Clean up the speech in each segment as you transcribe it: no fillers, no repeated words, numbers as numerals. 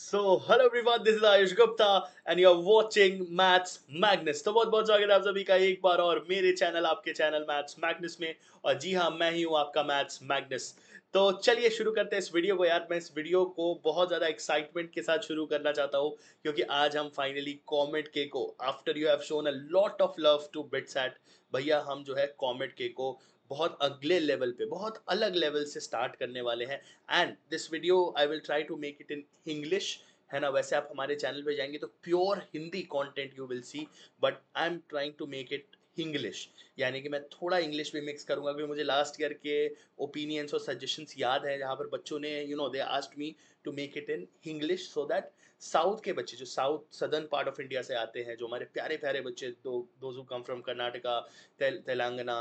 So, hello everyone, this is Ayush Gupta and you're watching Maths Magnus। तो बहुत बहुत स्वागत है आप सभी का एक बार और मेरे चैनल आपके चैनल मैथ्स मैग्नस में। और जी हाँ, मैं ही हूँ आपका मैथ्स मैग्नस। तो चलिए शुरू करते हैं इस वीडियो को। यार मैं इस वीडियो को बहुत ज़्यादा एक्साइटमेंट के साथ शुरू करना चाहता हूँ क्योंकि आज हम फाइनली कॉमेट के को, after you have shown a lot of love to BITSAT, भैया हम जो है कॉमेट के को बहुत अगले लेवल पे, बहुत अलग लेवल से स्टार्ट करने वाले हैं। And this video I will try to make it in English, है ना। वैसे आप हमारे चैनल पे जाएंगे तो pure Hindi content you will see, but I am trying to make it English. यानी कि मैं थोड़ा इंग्लिश भी मिक्स करूंगा क्योंकि मुझे लास्ट ईयर के ओपिनियंस और सजेशंस याद है जहाँ पर बच्चों ने they asked me to make it in English so that south के बच्चे जो south southern part of India से आते हैं, जो हमारे प्यारे प्यारे बच्चे, those who come from Karnataka, Telangana,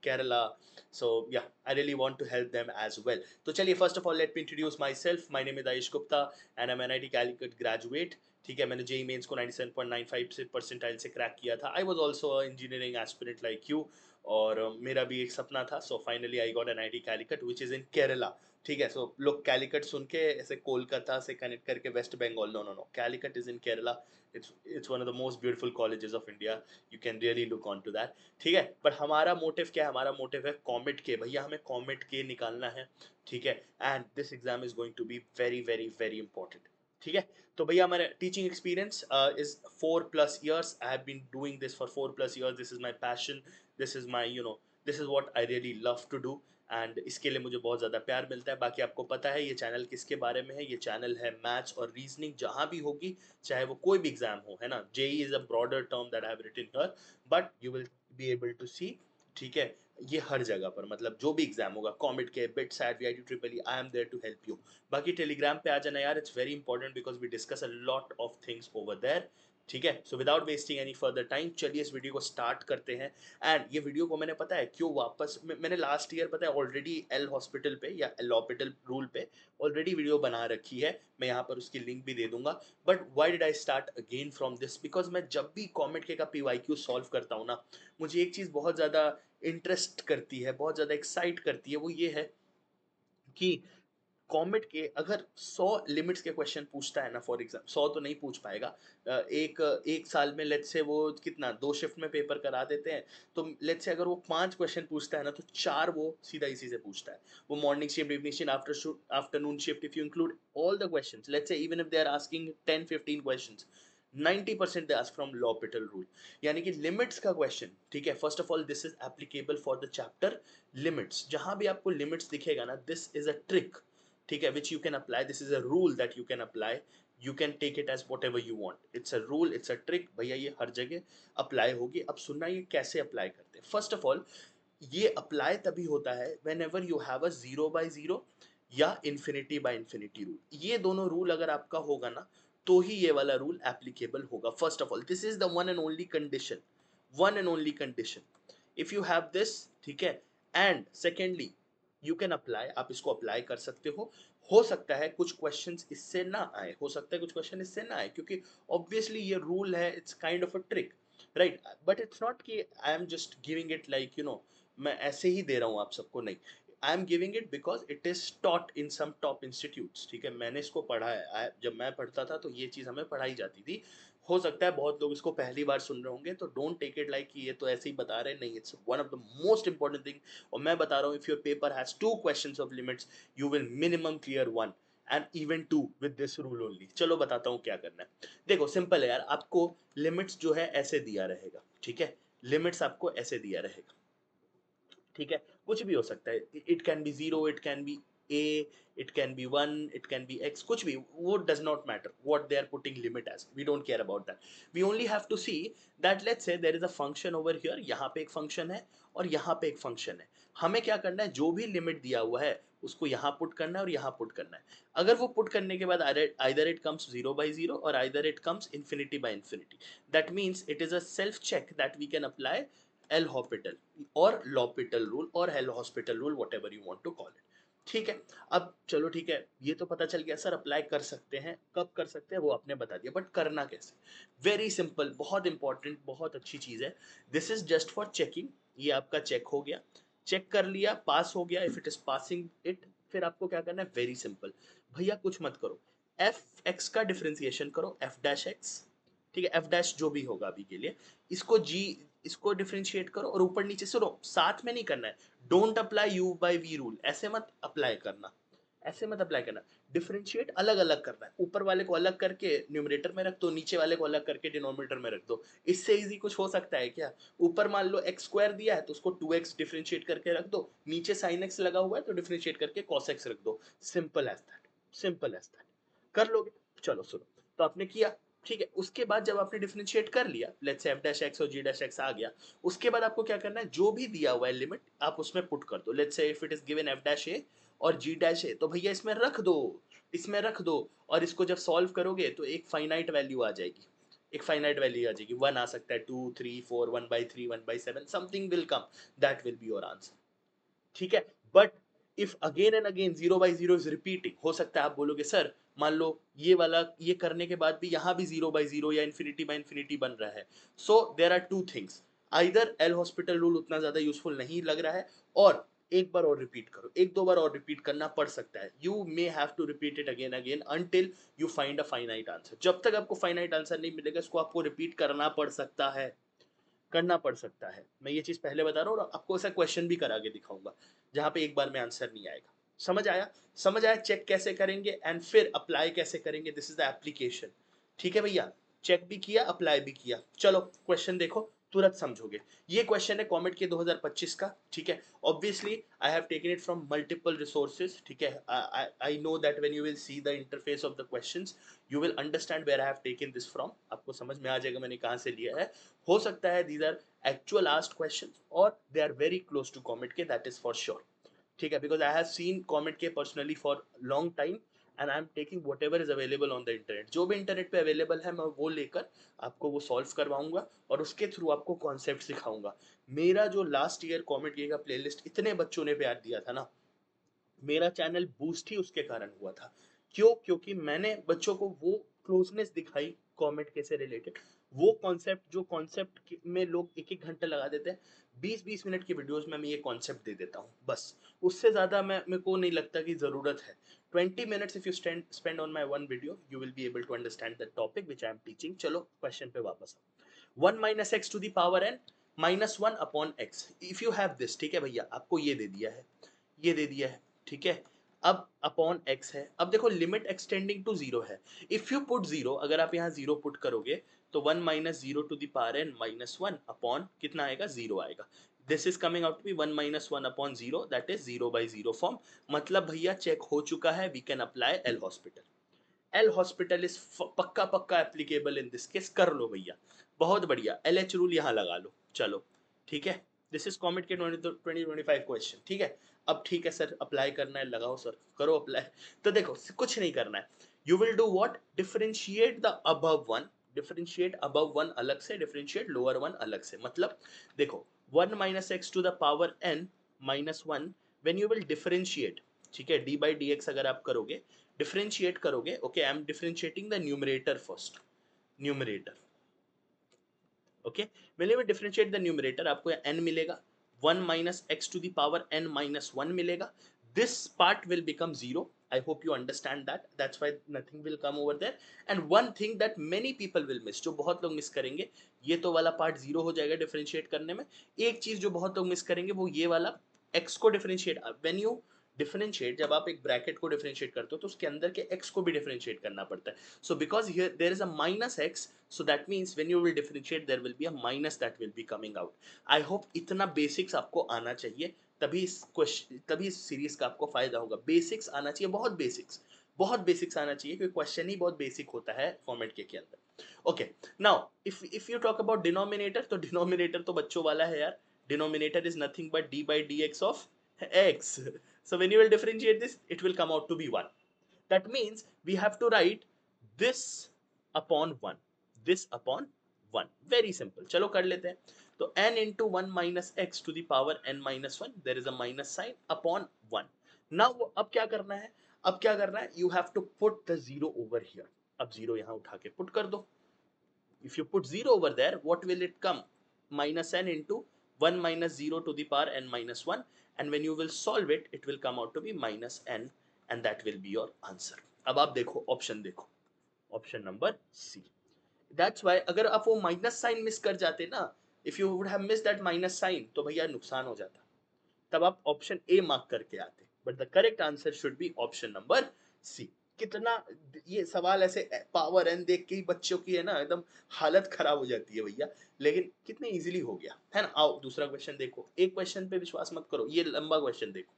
Kerala, so yeah, I really want to help them as well. तो चलिए, first of all let me introduce myself. My name is Ayush Gupta and I'm an IIT Calicut graduate। ठीक है, मैंने JEE mains को 97.95 से percentile से crack किया था। I was also engineering aspirant like you, और मेरा भी एक सपना था। So finally I got an IT Calicut which is in Kerala. ठीक है, सो लोग कैलिकट सुन के ऐसे कोलकाता से कनेक्ट करके West Bengal, no no no, Calicut is in Kerala. It's one of the most beautiful colleges of India. You can really look on to that. ठीक है, पर हमारा मोटिव क्या है? हमारा मोटिव है कॉमेट के। भैया हमें कॉमेट के निकालना है। ठीक है, and this exam is going to be very very very important. ठीक है, तो भैया हमारा teaching experience is 4+ years। I have been doing this for 4+ years। This is my passion, this is my this is what I really love to do. And इसके लिए मुझे बहुत ज़्यादा प्यार मिलता है। बाकी आपको पता है ये चैनल किसके बारे में है? ये चैनल है मैथ्स और रीजनिंग। जहाँ भी होगी, चाहे वो कोई भी एग्जाम हो, है ना। JEE is a broader term that I have written here, but you will be able to see. ठीक है, ये हर जगह पर, मतलब जो भी एग्जाम होगा, कॉमेट के, BITSAT, VIT triple E, I am there to help you. बाकी टेलीग्राम पे आ जाना यार, it's very important because we discuss a lot of things over there. ठीक है, so without wasting any further time, चलिए इस वीडियो को स्टार्ट करते हैं। एंड ये वीडियो को मैंने, पता है क्यों वापस, मैंने लास्ट ईयर, पता है, ऑलरेडी एल हॉस्पिटल पे या एलॉपिटल रूल पे ऑलरेडी वीडियो बना रखी है। मैं यहाँ पर उसकी लिंक भी दे दूंगा। But why did I start again from this? Because मैं जब भी कॉमेट के का पीवाईक्यू सॉल्व करता हूँ ना, मुझे एक चीज़ बहुत ज़्यादा इंटरेस्ट करती है, बहुत ज़्यादा एक्साइट करती है। वो ये है कि कॉमेट के अगर 100 लिमिट्स के क्वेश्चन पूछता है ना, फॉर एग्जाम्पल 100 तो नहीं पूछ पाएगा। एक एक साल में लेट्स से वो कितना, 2 शिफ्ट में पेपर करा देते हैं। तो लेट्स से अगर वो 5 क्वेश्चन पूछता है ना, तो 4 वो सीधा इसी से पूछता है। वो morning shift, evening shift, afternoon shift, if you include all the questions, let's say even if they are asking 10-15 questions, 90% they ask from L'Hopital rule. यानी कि लिमिट्स का क्वेश्चन। ठीक है, first of all this is applicable for the chapter limits. जहां भी आपको limits दिखेगा ना, दिस इज अ ट्रिक। ठीक है, which you can apply, this is a rule that you can apply. You can take it as whatever you want. It's a rule, it's a trick, भैया ये हर जगह apply होगी। अब सुनना ये कैसे अप्लाई करते हैं। फर्स्ट ऑफ ऑल, ये अप्लाई तभी होता है when ever you have a 0/0 या इन्फिनिटी बाय इन्फिनिटी रूल। ये दोनों रूल अगर आपका होगा ना, तो ही ये वाला रूल एप्लीकेबल होगा। First of all, this is the one and only condition, one and only condition. If you have this, ठीक है, and secondly you can apply, आप इसको अप्लाई कर सकते हो। हो सकता है कुछ क्वेश्चंस इससे ना आए, हो सकता है कुछ क्वेश्चन इससे ना आए, क्योंकि ऑब्वियसली ये रूल है, it's kind of a trick, right. But it's not कि I am just giving it like मैं ऐसे ही दे रहा हूँ आप सबको, नहीं। I am giving it because it is taught in some top institutes. ठीक है, मैंने इसको पढ़ा है। जब मैं पढ़ता था तो ये चीज़ हमें पढ़ाई जाती थी। हो सकता है बहुत लोग इसको पहली बार सुन रहे होंगे, तो डोंट टेक इट लाइक कि ये तो ऐसे ही बता रहे हैं, नहीं। It's one of the most important thing. और मैं बता रहा हूँ, if your paper has 2 questions of limits, you will minimum clear 1 and even 2 with this rule only. चलो बताता हूँ क्या करना है। देखो सिंपल है यार, आपको लिमिट्स जो है ऐसे दिया रहेगा। ठीक है, लिमिट्स आपको ऐसे दिया रहेगा। ठीक है, कुछ भी हो सकता है। It can be 0, it can be a, it can be 1, it can be x, कुछ भी, वो does not matter what they are putting limit as, we don't care about that. We only have to see that let's say there is a function over here, यहाँ पे एक function है और यहाँ पे एक फंक्शन है। हमें क्या करना है, जो भी लिमिट दिया हुआ है उसको यहाँ पुट करना है और यहाँ पुट करना है। अगर वो पुट करने के बाद आइदर इट कम्स 0/0 और either it comes infinity by infinity, that means it is a self check that we can apply L'Hopital और लॉपिटल रूल और hell hospital rule, whatever you want to call it. ठीक है, अब चलो ठीक है, ये तो पता चल गया सर अप्लाई कर सकते हैं, कब कर सकते हैं वो आपने बता दिया, बट करना कैसे? वेरी सिंपल, बहुत इंपॉर्टेंट, बहुत अच्छी चीज है। This is just for checking. ये आपका चेक हो गया, चेक कर लिया, पास हो गया, if it is passing it, फिर आपको क्या करना है, वेरी सिंपल। भैया कुछ मत करो, एफ एक्स का डिफरेंशिएशन करो, एफ डैश एक्स, ठीक है, एफ डैश जो भी होगा अभी के लिए, इसको जी, इसको डिफरेंशिएट करो और ऊपर नीचे सुनो, साथ में नहीं करना है, don't apply u by v rule, ऐसे मत अप्लाई करना, ऐसे मत अप्लाई करना, डिफरेंशिएट अलग अलग करना है, ऊपर वाले को अलग करके न्यूमरेटर में रख दो, नीचे वाले को अलग करके डिनोमिनेटर में रख दो, इससे इजी कुछ हो सकता है क्या? ऊपर मान लो एक्स स्क्वायर दिया है तो उसको 2x डिफरेंशिएट करके रख दो, नीचे साइन एक्स लगा हुआ है तो डिफरेंशिएट करके कॉस एक्स रख दो, simple as that, simple as that, कर लोगे? चलो सुनो, तो आपने किया, ठीक है, उसके बाद जब आपने डिफरेंशिएट कर लिया, let's say F dash x और जी डैश एक्स आ गया, उसके बाद आपको क्या करना है, जो भी दिया हुआ है लिमिट आप उसमें पुट कर दो, let's say if it is given F dash A और जी डैश ए, तो भैया इसमें रख दो, इसमें रख दो, और इसको जब सॉल्व करोगे तो एक फाइनाइट वैल्यू आ जाएगी, एक फाइनाइट वैल्यू आ जाएगी, 1 आ सकता है, 2 3 4, 1/3 1/7 something will come, that will be your answer, ठीक है। But if again and again 0/0 is repeating, हो सकता है आप बोलोगे सर मान लो ये वाला ये करने के बाद भी यहाँ भी 0/0 या इन्फिनिटी बन रहा है, so there are two things, either L'Hopital rule उतना ज्यादा यूजफुल नहीं लग रहा है, और एक बार और रिपीट करो, एक दो बार और रिपीट करना पड़ सकता है, you may have to repeat it again again until you find a finite answer, जब तक आपको फाइनाइट आंसर नहीं मिलेगा इसको आपको रिपीट करना पड़ सकता है, करना पड़ सकता है, मैं ये चीज पहले बता रहा हूँ, और आपको ऐसा क्वेश्चन भी करा के दिखाऊंगा जहां पे एक बार में आंसर नहीं आएगा, समझ आया? समझ आया चेक कैसे करेंगे एंड फिर अप्लाई कैसे करेंगे, दिस इज द एप्लीकेशन, ठीक है भैया, चेक भी किया अप्लाई भी किया, चलो क्वेश्चन देखो, तुरंत समझोगे, ये क्वेश्चन है कॉमेट के 2025 का, ठीक है, obviously I have taken it from multiple resources, ठीक है, I know that when you will see the interface of the questions you will understand where I have taken this from, आपको समझ में आ जाएगा मैंने कहां से लिया है, हो सकता है these are actual asked questions or they are very close to Comet के, that is for sure, ठीक है, because I have seen Comet के personally for long time and I am taking whatever is available on the internet, जो भी internet पे available है मैं वो लेकर आपको वो सॉल्व करवाऊंगा और उसके थ्रू आपको कॉन्सेप्ट सिखाऊंगा, मेरा जो लास्ट ईयर कॉमेट के का प्लेलिस्ट इतने बच्चों ने प्यार दिया था ना, मेरा चैनल बूस्ट ही उसके कारण हुआ था, क्यों? क्योंकि मैंने बच्चों को वो क्लोजनेस दिखाई कॉमेट के से रिलेटेड, वो कॉन्सेप्ट जो कॉन्सेप्ट में लोग एक एक घंटा लगा देते हैं, 20-20 मिनट की वीडियोस में मैं ये कॉन्सेप्ट दे देता हूँ बस, उससे ज्यादा मैं मेरे को नहीं लगता कि जरूरत है, 20 minutes if you spend on my one video you will be able to understand the topic which I am teaching, चलो क्वेश्चन पे वापस आओ, 1 minus x to the power n minus 1 upon x, if you have this, ठीक है भैया, आपको ये दे दिया है, ये दे दिया है, ठीक है, अब अपॉन x है, अब देखो लिमिट एक्सटेंडिंग टू जीरो है, इफ यू पुट जीरो, अगर आप यहाँ जीरो पुट करोगे तो 1 minus 0 to the power n minus 1 upon कितना आएगा, जीरो आएगा, this is coming out to be 1 minus 1 upon 0, that is 0/0 form, मतलब भैया चेक हो चुका है, we can apply L'Hopital, L'Hopital is पक्का पक्का एप्लीकेबल इन दिस केस, कर लो भैया, बहुत बढ़िया, एल एच रूल यहाँ लगा लो, चलो ठीक है, दिस इज कॉमेट के 2025 क्वेश्चन, ठीक है, अब ठीक है सर अप्लाई करना है, लगाओ सर करो अप्लाई, तो देखो कुछ नहीं करना है, you will do what, differentiate the above one, differentiate above one अलग से, डिफरेंशिएट लोअर वन अलग से, मतलब देखो 1 minus x to the power n minus 1 when you will differentiate, ठीक है, d by dx अगर आप करोगे, डिफरेंशिएट करोगे, okay, I am differentiating the numerator first, numerator, okay, when you differentiate the numerator आपको n मिलेगा, 1 minus x to the power n minus 1 मिलेगा, this part will become 0, I hope you understand that, that's why nothing will come over there, and one thing that many people will miss, जो बहुत लोग miss करेंगे, ये तो वाला part 0 हो जाएगा डिफरेंशिएट करने में, एक चीज जो बहुत लोग मिस करेंगे वो ये वाला x को डिफरेंशिएट, व्हेन यू डिफरेंशिएट, जब आप एक ब्रैकेट को डिफरेंशिएट करते हो तो उसके अंदर के x को भी डिफरेंशिएट करना पड़ता है, so because here there is a minus x, so that means when you will differentiate there will be a minus that will be coming out, I hope इतना बेसिक्स आपको आना चाहिए, तभी इस क्वेश्चन, तभी इस सीरीज का आपको फायदा होगा, बेसिक्स आना चाहिए, बहुत बेसिक्स, बहुत बेसिक्स आना चाहिए, क्योंकि क्वेश्चन ही बहुत बेसिक होता है फॉर्मेट के अंदर, okay, now if you talk about denominator, तो डिनोमिनेटर तो बच्चों वाला है यार, denominator is nothing but d by dx of x, so when you will differentiate this it will come out to be 1, that means we have to write this upon 1, this upon 1, very simple, चलो कर लेते हैं, तो n into 1 minus x to the power n minus 1, there is a minus sign upon 1, now अब क्या करना है, अब क्या करना है, you have to put the zero over here, अब जीरो यहाँ उठा के पुट कर दो, if you put 0 over there what will it come, minus n into 1 minus 0 to the power n minus 1, and when you will solve it it will come out to be minus n, and that will be your answer, अब आप देखो option, देखो option number C. That's why अगर आप वो minus sign miss कर जाते ना, if you would have miss that minus sign, तो भैया नुकसान हो जाता, तब आप ऑप्शन ए मार्क करके आते, but the correct answer should be option number C. कितना ये सवाल ऐसे पावर एन देख के ही बच्चों की है ना एकदम हालत खराब हो जाती है भैया, लेकिन कितने इजीली हो गया है ना। आओ दूसरा क्वेश्चन देखो, एक क्वेश्चन पे विश्वास मत करो, ये लंबा क्वेश्चन देखो,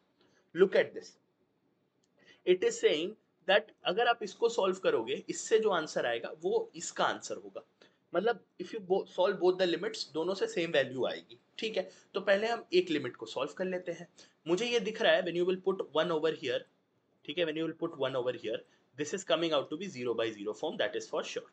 look at this. It is saying that अगर आप इसको सॉल्व करोगे, इससे जो आंसर आएगा वो इसका आंसर होगा, मतलब if you solve both the limits, दोनों से सेम वैल्यू आएगी, ठीक है। तो पहले हम एक लिमिट को सॉल्व कर लेते हैं। मुझे ये दिख रहा है when you will put one over here, ठीक है, when you will put one over here, this is coming out to be 0/0 form, that is for sure.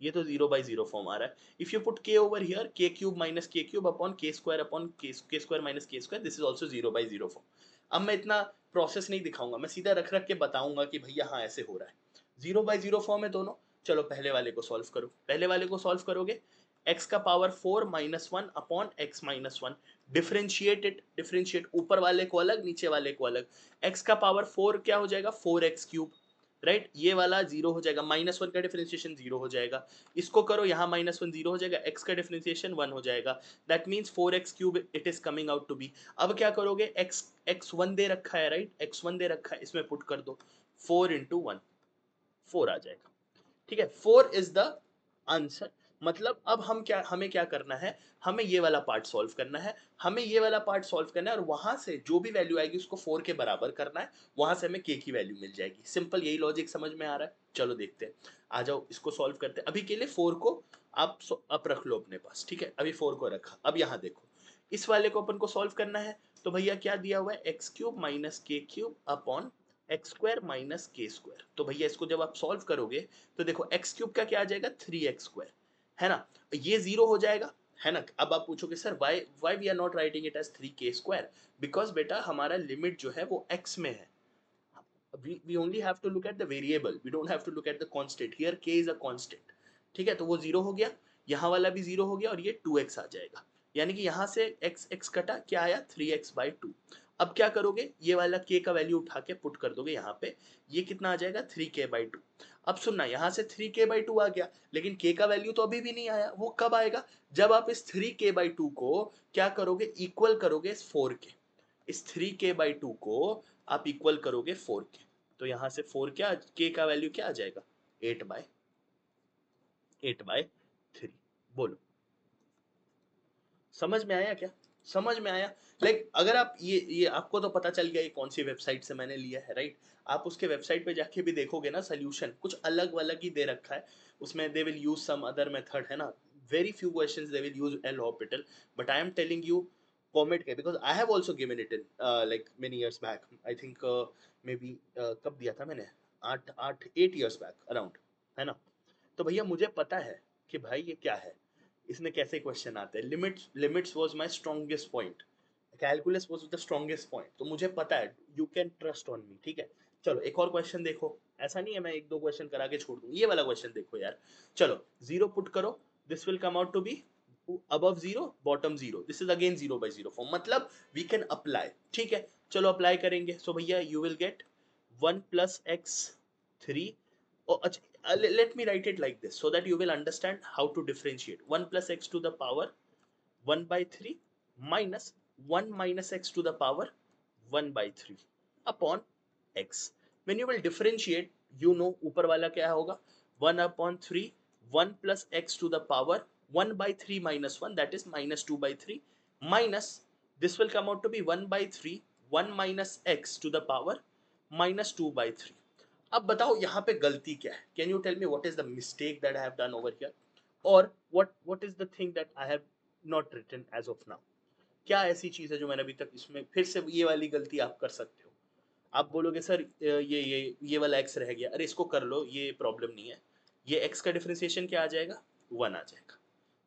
ये तो 0/0 फॉर्म आ रहा है। If you put k over here, k cube minus k cube upon k square upon k square minus k square, this is also 0/0 form. अब मैं इतना process नहीं दिखाऊंगा, मैं सीधा रख रख के बताऊंगा कि भैया हाँ ऐसे हो रहा है। 0/0 फॉर्म है दोनों। चलो पहले वाले को सॉल्व करो, पहले वाले को सॉल्व करोगे, x का power 4 minus 1 upon x minus 1, differentiate it, differentiate ऊपर वाले को अलग नीचे वाले को अलग। x का पावर 4 क्या हो जाएगा, 4x क्यूब, राइट, ये वाला जीरो हो जाएगा, माइनस वन का डिफरेंशिएशन जीरो हो जाएगा। इसको करो, यहाँ माइनस वन जीरो हो जाएगा, x का डिफरेंशिएशन वन हो जाएगा, that means 4x cube it is coming out to be. अब क्या करोगे, x1 दे रखा है, राइट, x1 दे रखा है, इसमें पुट कर दो, 4 इंटू वन, 4 आ जाएगा, ठीक है, 4 इज द आंसर। मतलब अब हम क्या, हमें क्या करना है, हमें ये वाला पार्ट सॉल्व करना है, हमें ये वाला पार्ट सॉल्व करना है, और वहां से जो भी वैल्यू आएगी उसको 4 के बराबर करना है, वहां से हमें k की वैल्यू मिल जाएगी। सिंपल, यही लॉजिक समझ में आ रहा है। चलो देखते हैं, आ जाओ इसको सॉल्व करते हैं। अभी के लिए 4 को आप अप रख लो अपने पास, ठीक है, अभी 4 को रखा। अब यहाँ देखो, इस वाले को अपन को सॉल्व करना है, तो भैया क्या दिया हुआ है, एक्स क्यूब माइनस के cube upon x square minus के स्क्वायर। तो भैया इसको जब आप सॉल्व करोगे, तो देखो एक्स क्यूब का क्या आ जाएगा, 3x स्क्वायर, है ना, ये जीरो हो जाएगा, है ना। अब आप पूछोगे sir why why we are not writing it as 3k square, because बेटा हमारा लिमिट जो है वो x में है। we only have to look at the variable, we don't have to look at the constant, here k is a constant, ठीक है। तो वो जीरो हो गया, यहाँ वाला भी जीरो हो गया, और ये 2x आ जाएगा, यानी कि यहाँ से x कटा, क्या आया, 3x/2। अब क्या करोगे, ये वाला k का वैल्यू उठा के पुट कर दोगे यहाँ पे, ये कितना आ जाएगा, 3k/2। अब सुनना, यहाँ से 3k/2 आ गया, लेकिन k का वैल्यू तो अभी भी नहीं आया, वो कब आएगा, जब आप इस 3k/2 को क्या करोगे, इक्वल करोगे इस 4 के, इस 3k/2 को आप इक्वल करोगे 4 के, तो यहां से 4 क्या, k का वैल्यू क्या आ जाएगा, 8/3। बोलो समझ में आया क्या, समझ में आया। लाइक अगर आप ये आपको तो पता चल गया ये कौन सी वेबसाइट से मैंने लिया है, राइट। आप उसके वेबसाइट पे जाके भी देखोगे ना, सोल्यूशन कुछ अलग अलग ही दे रखा है उसमें, they will use some other method, है ना, very few questions they will use L'Hopital, but I am telling you COMEDK, because I have also given it in like many years back, I think maybe कब दिया था मैंने, 8 years back around, है ना। तो भैया मुझे पता है कि भाई ये क्या है, इसमें कैसे क्वेश्चन आते हैं, limits was my strongest point, calculus was the strongest point, तो मुझे पता है, you can trust on me, ठीक है। चलो एक और क्वेश्चन देखो, ऐसा नहीं है मैं एक दो क्वेश्चन करा के छोड़ दूं, ये वाला क्वेश्चन देखो यार। चलो जीरो पुट करो, this will come out to be above zero bottom zero, this is again 0/0 form, मतलब we can apply, ठीक है। चलो अप्लाई करेंगे, सो भैया you will get 1 plus x 3, oh, let me write it like this so that you will understand how to differentiate, 1 plus x to the power 1/3 minus 1 minus x to the power 1/3 upon x। when you will differentiate, you know ऊपर वाला क्या होगा, 1/3, 1 plus x to the power 1/3 minus 1, that is minus 2/3, minus this will come out to be 1/3, 1 minus x to the power minus 2/3। अब बताओ यहाँ पे गलती क्या है, can you tell me what is the mistake that I have done over here, और what is the thing that I have not written as of now. क्या ऐसी चीज है जो मैंने अभी तक इसमें, फिर से ये वाली गलती आप कर सकते हो। आप बोलोगे सर ये वाला x रह गया, अरे इसको कर लो, ये प्रॉब्लम नहीं है, ये x का डिफरेंशिएशन क्या आ जाएगा, 1 आ जाएगा,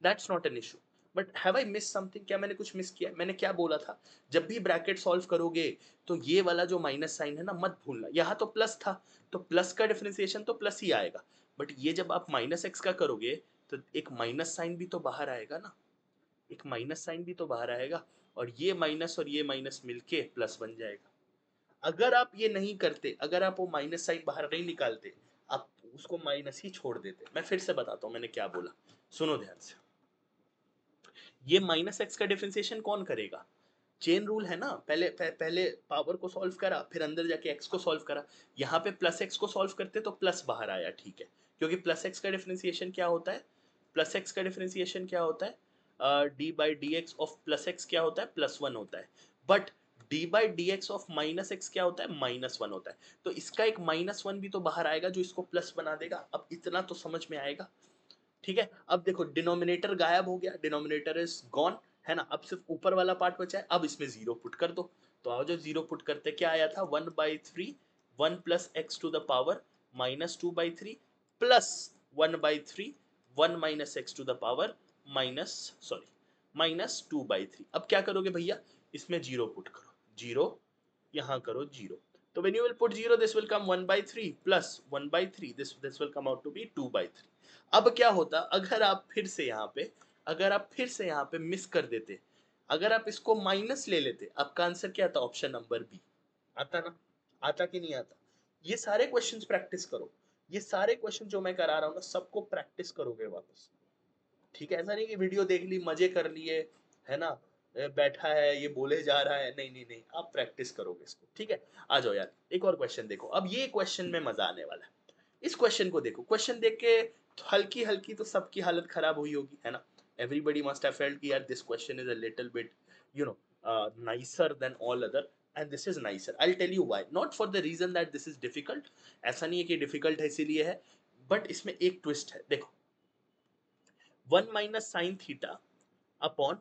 that's not an issue. But have I miss something, क्या मैंने कुछ मिस किया, मैंने क्या बोला था, जब भी ब्रैकेट सॉल्व करोगे तो ये वाला जो माइनस साइन है ना मत भूलना, यहाँ तो प्लस था, तो प्लस का डिफरेंशिएशन तो प्लस ही आएगा, बट ये जब आप माइनस एक्स का करोगे तो एक माइनस साइन भी तो बाहर आएगा ना, एक माइनस साइन भी तो बाहर आएगा, और ये माइनस मिलके प्लस बन जाएगा। अगर आप ये नहीं करते, अगर आप वो माइनस साइन बाहर नहीं निकालते, आप उसको माइनस ही छोड़ देते। मैं फिर से बताता हूँ मैंने क्या बोला, सुनो ध्यान से। ये माइनस एक्स का डिफरेंशिएशन कौन करेगा? चेन रूल है ना, पहले पावर को सॉल्व करा, फिर अंदर जाके एक्स को सॉल्व करा। यहाँ पे प्लस एक्स को सॉल्व करते तो प्लस बाहर आया, ठीक है, क्योंकि प्लस एक्स का डिफरेंशिएशन क्या होता है? प्लस एक्स का डिफरेंशिएशन क्या होता है? D by D x of plus x क्या होता है? प्लस वन होता है। But D by D x of minus x क्या होता है? माइनस वन होता है। तो इसका एक माइनस वन भी तो बाहर आएगा जो इसको प्लस बना देगा। अब इतना तो समझ में आएगा, ठीक है। अब देखो डिनोमिनेटर गायब हो गया, डिनोमिनेटर इज गॉन, है ना। अब सिर्फ ऊपर वाला पार्ट बचा है, अब इसमें जीरो पुट कर दो। तो आओ जो जीरो पुट करते, क्या आया था? 1/3 1 plus x to the power -2/3 plus 1/3 1 minus x to the power -2/3। अब क्या करोगे भैया? इसमें जीरो पुट करो, जीरो यहाँ करो जीरो। तो when you will put 0 this will come 1/3 plus 1/3 this will come out to be 2/3। अब क्या होता अगर आप फिर से यहाँ पे, अगर आप फिर से यहाँ पे मिस कर देते, अगर आप इसको माइनस ले लेते, आपका आंसर क्या आता? ऑप्शन नंबर बी आता ना। आता कि नहीं आता? ये सारे क्वेश्चंस प्रैक्टिस करो, ये सारे क्वेश्चन जो मैं करा रहा हूँ ना सबको प्रैक्टिस करोगे वापस, ठीक है। ऐसा नहीं कि वीडियो देख ली मजे कर लिए, है ना, बैठा है ये बोले जा रहा है, नहीं नहीं नहीं, आप प्रैक्टिस करोगे इसको, ठीक है। आ जाओ यार, एक और क्वेश्चन देखो। अब ये क्वेश्चन में मजा आने वाला है। इस क्वेश्चन को देखो, क्वेश्चन देख के हल्की हल्की तो सबकी हालत खराब हुई होगी, है ना। एवरीबडी मस्ट हैव फेल्ट कि यार this question is a little bit you know nicer than all other, and this is nicer. I will tell you why, not for the reason that this is difficult, ऐसा नहीं है कि difficult है इसीलिए है, but इसमें एक twist है। देखो 1 minus sine theta upon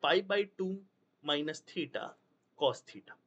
pi by 2 minus theta cos theta.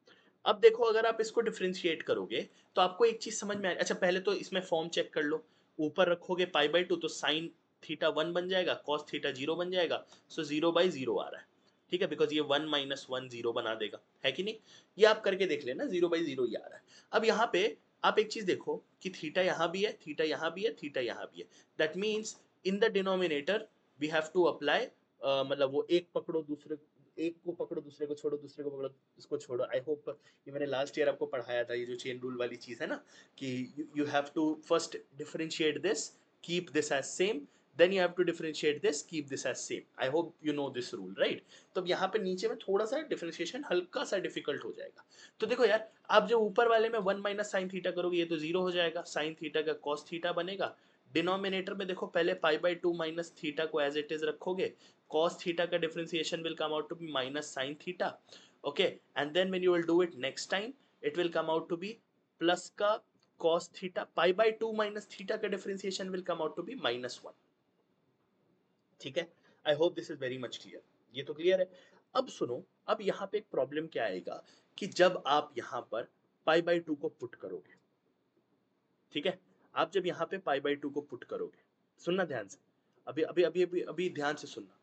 अब देखो अगर आप इसको डिफरेंशिएट करोगे तो आपको एक चीज समझ में आएगी। अच्छा पहले तो इसमें फॉर्म चेक कर लो, ऊपर रखोगे पाई बाई 2 तो साइन थीटा 1 बन जाएगा, कॉस थीटा 0 बन जाएगा, सो 0/0 आ रहा है, ठीक है, बिकॉज ये 1 माइनस 1 0 बना देगा, है कि नहीं। ये आप करके देख लेना, 0/0 ही आ रहा है। अब यहाँ पे आप एक चीज देखो कि थीटा यहाँ भी है, थीटा यहाँ भी है, थीटा यहाँ भी है, that means in the denominator we have to apply, मतलब वो एक पकड़ो दूसरे, एक को पकड़ो दूसरे को छोड़ो, दूसरे को पकड़ो इसको छोड़ो। आई होप ये मैंने लास्ट ईयर आपको पढ़ाया था, ये जो चेन रूल वाली चीज है ना, कि you have to first differentiate this, keep this as same, then you have to differentiate this, keep this as same। I hope you know this rule, right? तो अब यहाँ पे नीचे में थोड़ा सा डिफरेंशिएशन हल्का सा डिफिकल्ट हो जाएगा। तो देखो यार, आप जो ऊपर वाले में 1 माइनस साइन थीटा करोगे ये तो जीरो हो जाएगा, साइन थीटा का कॉस थीटा बनेगा। डिनोमिनेटर में देखो पहले पाई बाई 2 माइनस थीटा को एज इट इज रखोगे, cos theta का differentiation will come out to be minus sin theta, okay, and then when you will do it next time it will come out to be plus का cos theta, pi by 2 minus theta का differentiation will come out to be -1, ठीक है। I hope this is very much clear, ये तो clear है। अब सुनो, अब यहाँ पे एक प्रॉब्लम क्या आएगा कि जब आप यहाँ पर पाई बाई 2 को पुट करोगे, ठीक है, आप जब यहाँ पे पाई बाई 2 को पुट करोगे, सुनना ध्यान से, अभी अभी अभी अभी अभी ध्यान से सुनना।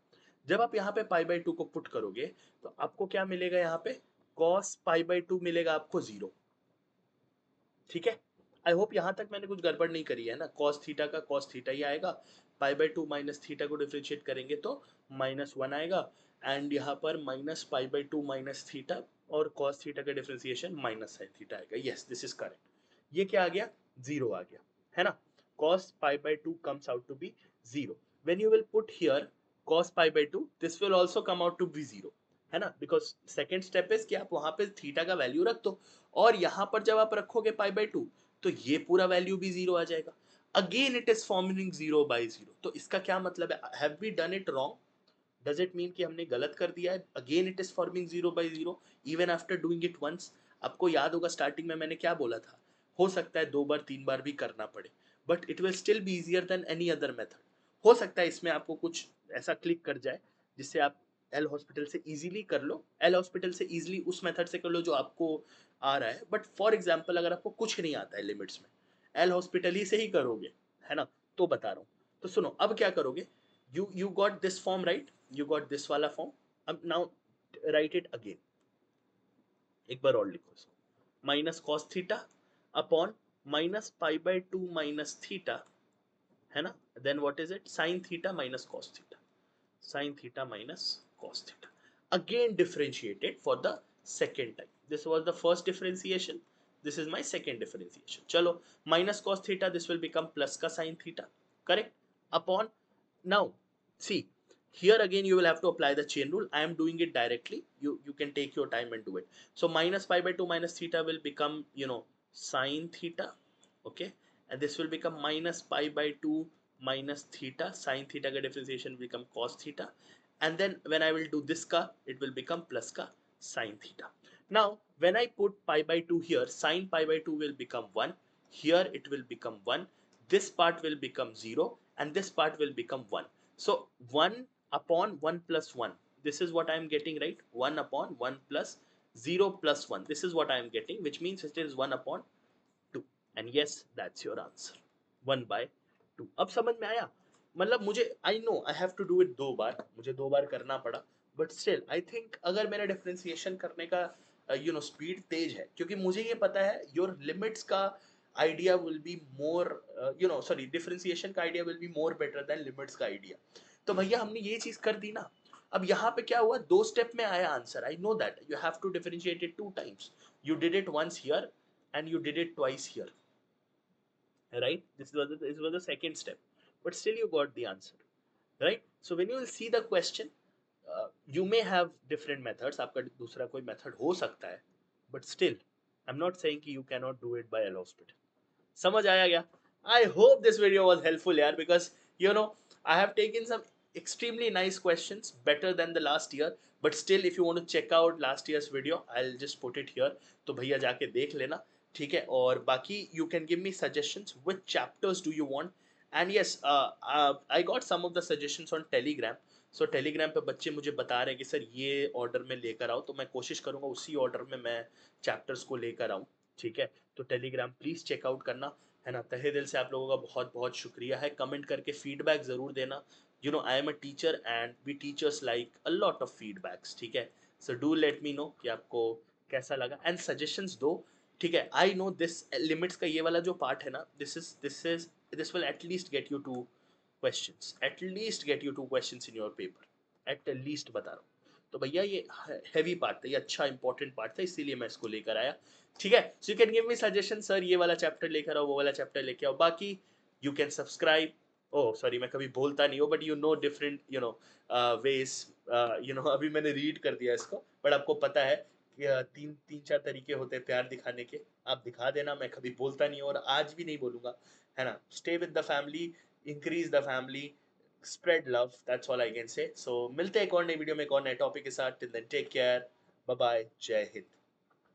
जब आप यहाँ पे पाई बाई 2 को पुट करोगे तो आपको क्या मिलेगा? यहाँ पे cos पाई बाई 2 मिलेगा आपको 0, ठीक है। आई होप यहाँ तक मैंने कुछ गड़बड़ नहीं करी है ना। cos थीटा का cos थीटा ही आएगा, पाई बाई 2 माइनस थीटा को डिफरेंशिएट करेंगे तो -1 आएगा, एंड यहाँ पर minus pi by 2 minus theta और cos थीटा का डिफरेंशिएशन माइनस साइन थीटा आएगा। Yes this is correct. ये क्या आ गया? 0 आ गया, है ना। cos pi by 2 comes out to be 0। when you will put here cos pi by 2 this will also come out to be 0, है ना, बिकॉज सेकेंड स्टेप इज कि आप वहां पे थीटा का वैल्यू रख दो, और यहां पर जब आप रखोगे पाई बाई 2 तो ये पूरा वैल्यू भी 0 आ जाएगा। Again it is forming 0/0। तो इसका क्या मतलब है? Have we done it wrong? Does it mean कि हमने गलत कर दिया है? Again it is forming 0/0 even after doing it once. आपको याद होगा स्टार्टिंग में मैंने क्या बोला था, हो सकता है 2 बार 3 बार भी करना पड़े, but it will still be easier than any other method. हो सकता है इसमें आपको कुछ ऐसा क्लिक कर जाए जिससे आप एल हॉस्पिटल से इजीली कर लो, एल हॉस्पिटल से इजीली उस मेथड से कर लो जो आपको आ रहा है। बट फॉर एग्जाम्पल अगर आपको कुछ नहीं आता है लिमिट्स में, एल हॉस्पिटल ही से ही करोगे, है ना, तो बता रहा हूँ। तो सुनो अब क्या करोगे, you got this form right, you got this वाला form। अब now write it again, एक बार और लिखो इसको, minus cos theta upon minus pi by 2 minus theta, है ना, then what is it? Sine theta minus cos theta, sin theta minus cos theta, again differentiated for the second time। This was the first differentiation, This is my second differentiation. Chalo, minus cos theta, this will become plus ka sin theta, correct? Upon, now see, here again you will have to apply the chain rule. I am doing it directly. You can take your time and do it. So minus pi by 2 minus theta will become, you know, sin theta, okay, and this will become minus pi by 2 minus theta. Sin theta ka differentiation will become cos theta, and then when I will do this ka, it will become plus ka sin theta. Now, when I put pi by 2 here, sin pi by 2 will become 1. Here it will become 1. This part will become 0 and this part will become 1. So 1 upon 1 plus 1. This is what I am getting, right? 1 upon 1 plus 0 plus 1. This is what I am getting, which means it is 1 upon 2. And yes, that's your answer. 1 by 2. अब समझ में आया? मतलब मुझे I know I have to do it 2 बार, मुझे 2 बार करना पड़ा, बट स्टिल आई थिंक अगर मेरा डिफरेंशिएशन करने का स्पीड तेज है, क्योंकि मुझे ये पता है योर लिमिट्स का idea will be more, sorry, differentiation का idea will be more better than limits का आइडिया। तो भैया हमने ये चीज कर दी ना। अब यहाँ पे क्या हुआ, 2 स्टेप में आया answer. I know that you have to differentiate it 2 times. You did it once here and you did it twice here, right? This was the second step, but still you got the answer, right? So when you will see the question, you may have different methods, आपका दूसरा कोई method हो सकता है, but still I'm not saying कि you cannot do it by Allowspit. समझ आया क्या? I hope this video was helpful यार, because I have taken some extremely nice questions, better than the last year, but still if you want to check out last year's video, I'll just put it here, तो भैया जाके देख लेना, ठीक है? और बाकी you can give me suggestions, which chapters do you want, and yes, I got some of the suggestions on Telegram. So Telegram पे बच्चे मुझे बता रहे हैं कि सर ये ऑर्डर में लेकर आओ, तो मैं कोशिश करूंगा उसी ऑर्डर में मैं चैप्टर्स को लेकर आऊँ, ठीक है? तो टेलीग्राम प्लीज चेकआउट करना, है ना? तहे दिल से आप लोगों का बहुत बहुत शुक्रिया है। कमेंट करके फीडबैक जरूर देना। I am a teacher and we teachers like a lot of feedbacks, ठीक है? So do let me know कि आपको कैसा लगा एंड सजेशंस दो, ठीक है? आई नो दिस लिमिट्स का ये वाला जो पार्ट है ना, this will at least get you 2 questions, at least get you 2 questions in your paper, at least बता रहा हूँ। तो भैया ये हैवी पार्ट था, ये अच्छा इंपॉर्टेंट पार्ट था, इसीलिए मैं इसको लेकर आया, ठीक है? So you can give me suggestion, sir ये वाला चैप्टर लेकर आओ, वो वाला चैप्टर लेके आओ। बाकी you can subscribe. Oh sorry, मैं कभी बोलता नहीं हूँ, बट डिफरेंट वेज, अभी मैंने रीड कर दिया इसको, बट आपको पता है कि तीन तीन चार तरीके होते हैं प्यार दिखाने के। आप दिखा देना, मैं कभी बोलता नहीं हूँ और आज भी नहीं बोलूंगा, है ना? Stay with the family, increase the family, spread love, that's all I can say. So मिलते हैं एक और नई वीडियो में एक और नए टॉपिक के साथ। Till then take care, bye bye, जय हिंद।